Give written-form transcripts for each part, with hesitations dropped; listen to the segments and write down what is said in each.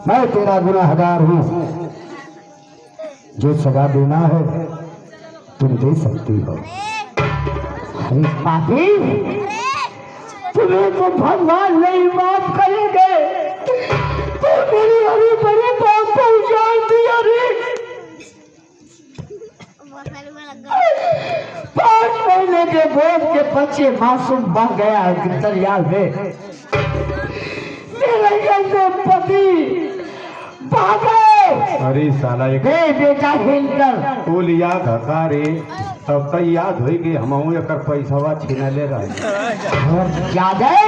मैं तेरा गुनाहगार हूँ। जो सजा देना है तुम दे सकती हो। अरे पापी, तुम्हें तो भगवान नहीं माफ करेंगे। तो मेरी अरे बड़े पाप को उजाड़ दिया रे। 5 महीने के बोझ के बच्चे मासूम बन गया दरिया में। मेरे जैसे पति भागे। अरे साला एक बेटा हिलकर फूल याद हका रे, तब तक याद होई कि हम एक पैसा छीना ले रहे। याद है?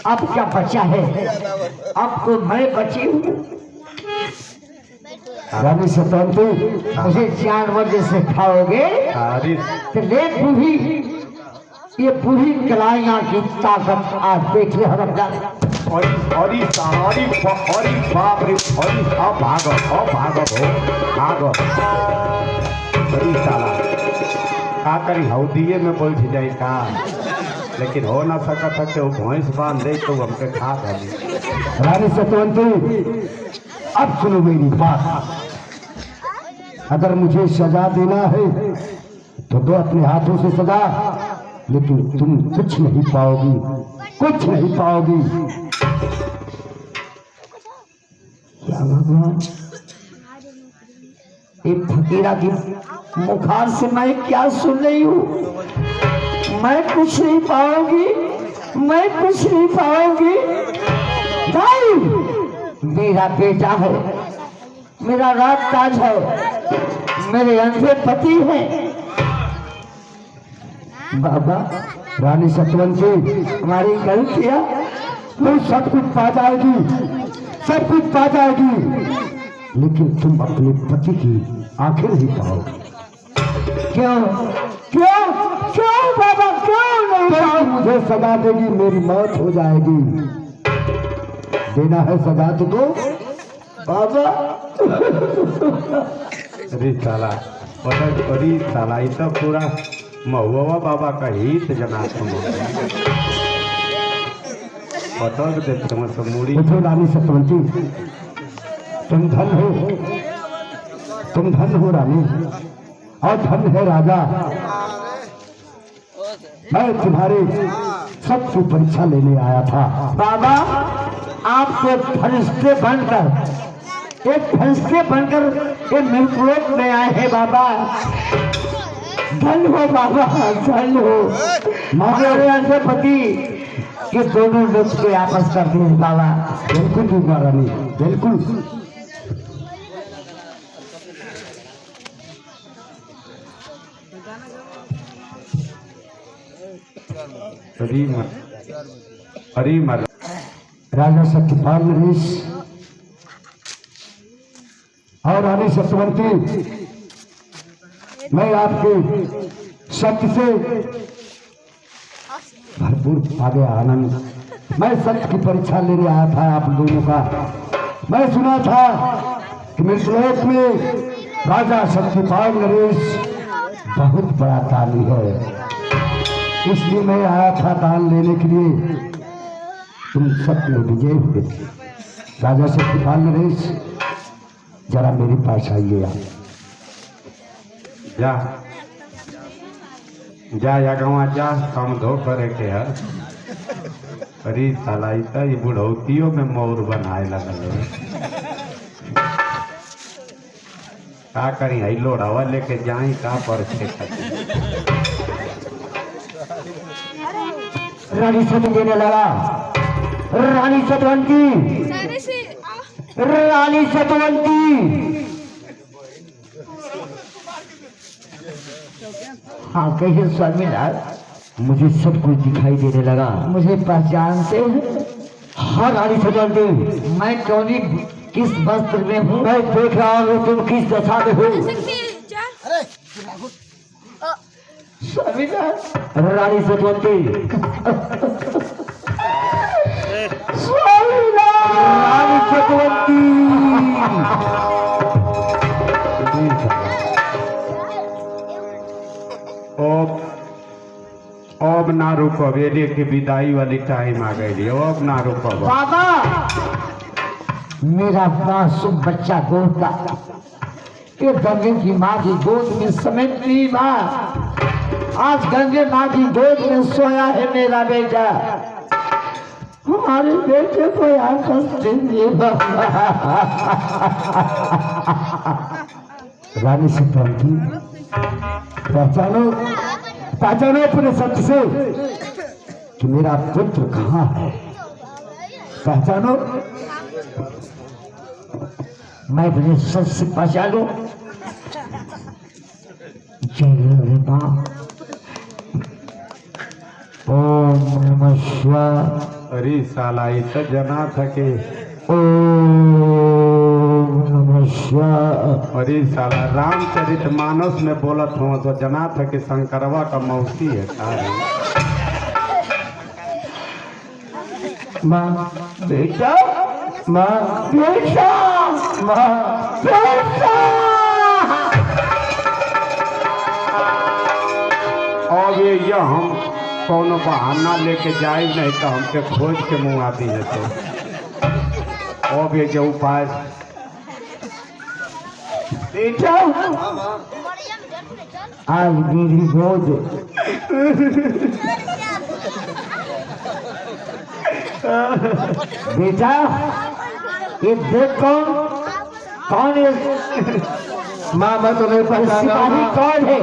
अब क्या बचा है? अब तो मैं बची हूँ। रानी सतवंती, मुझे जानवर जैसे खाओगे तो ले बूढ़ी, ये बूढ़ी कलाइयाँ की ताकत आज देख ले हम अपना। अरे बाप रे, भागो भागो। अरे साला का करी हौदिये में बोल जाए का, लेकिन हो ना सकता था कि वो भैंस बांध दे तो हमके खा गई। रानी सतवंती, अब सुनो मेरी बात। अगर मुझे सजा देना है तो दो अपने हाथों से सजा, लेकिन तुम कुछ नहीं पाओगी, कुछ नहीं पाओगी। क्या भगवान, एक फकीरा की मुखार से मैं क्या सुन रही हूँ? मैं कुछ नहीं पाऊंगी, मैं कुछ नहीं पाऊंगी। नहीं, मेरा बेटा है, मेरा राज ताज है, मेरे अंधे पति हैं। बाबा, रानी सतवंती, हमारी गलतियां तो सब कुछ पा जाएगी, सब कुछ पा जाएगी, लेकिन तुम अपने पति की आंखें नहीं पाओगे। क्यों क्यों क्यों बाबा, क्यों नहीं पाओ? मुझे सजा देगी, मेरी मौत हो जाएगी। देना है सजा तो दो बाबा। अरे साला ये तो पूरा महुआ बाबा का हित जना पता देते मुड़ी। देखो रानी सतवंती, तुम धन हो, तुम धन हो रानी, और धन है राजा। मैं तुम्हारे सबकी परीक्षा लेने आया था बाबा। आपको फरिश्ते बनकर, एक फरिश्ते बनकर ये मृतलोक में आए हैं बाबा। धन हो बाबा, धन हो। हमारे अंधे पति के दोनों लोग को आपस कर दिए बाबा। बिल्कुल ठीक महारानी, बिल्कुल। राजा सत्यपाल नरेश और रानी सत्यवंती, मैं आपके सत्य से भरपूर आगे आनंद, मैं सत्य की परीक्षा लेने आया था आप दोनों का। मैं सुना था कि मृतलोक में राजा सत्यपाल नरेश बहुत बड़ा दानी है, इसलिए मैं आया था दान लेने के लिए। तुम सत्य में विजय हुए। राजा सत्यपाल नरेश, जरा मेरे पास आइए। जा जा या गवा जा, काम धो करे के है। अरे साला ये बुढ़ौतियों में मोर बनाए लगल का करी है, लोढ़ावा लेके जाई का पर रानी सत्य देने लगा। रानी सतवंती, रानी सतवंती, हाँ कहिए स्वामीनाथ। मुझे सब कुछ दिखाई देने लगा, मुझे पहचानते हैं? हाँ रानी सतवंती, मैं टोनी किस वस्त्र में हूँ? मैं देख रहा हूँ तुम किस दशा में हो। स्वामीनाथ, रानी सतवंती, स्वामीनाथ, रानी सतवंती। ओम ना रूप कवेरे के विदाई वाली टाइम आ गई अब ना रुकब। बाबा मेरा मासूम बच्चा गोद का ये गंगे की माँ की गोद में समेट ली माँ। आज गंगे माँ की गोद में सोया है मेरा बेटा। हमारे बेटे को यहाँ कष्ट दीजिए बाबा। रानी सिद्धांती पहचानो अपने सत्य से कि मेरा पुत्र कहाँ है। पहचानो, मैं अपने सच से पहचानो। जय माँ। ओम नमः शिवाय। अरे साला तो जना थके। ओम नमः शिवाय। अरे साला रामचरित मानस में बोलत हो तो जना थके शंकरवा का मौसी है सारे। माँ बेटा, माँ बेटा, माँ बेटा। अब ये हम कौन बहाना लेके जाए नहीं तो हमके खोज के मुँह आती है। तो अब ये जो उपाय बेटा आज मेरी गोद बेटा ये देख कौन है। माँ मैं तुम्हें पहचाना कौन है।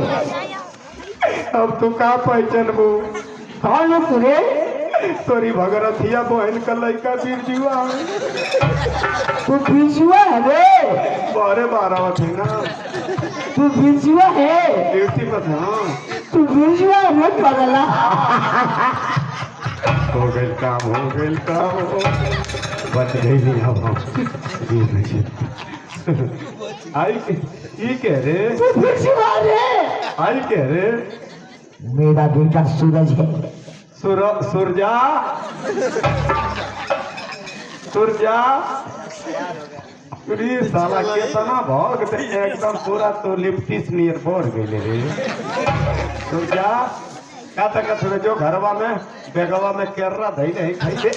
अब तू का पहचानबू कौन है तुरे। तोरी भगरथिया बहन का लड़का बिरजुआ। तू बिरजुआ है रे। बारे 12 थे ना। तू बिरजुआ है। ड्यूटी पर था। तू बिरजुआ है पगला। हो गए काम, हो गए काम। बच गई नहीं अब हम। आई ये कह रे। तू बिरजुआ रे। आई कह रे। मेरा बेटा सूरज है। सुरजा सुरजा। अरे साला केतना भाग दे एकदम पूरा तो लिप्टिस नियर बढ़ गई रे। सुरजा का तक जो घरवा में बेगवा में केर्रा धई नहीं खाई दे।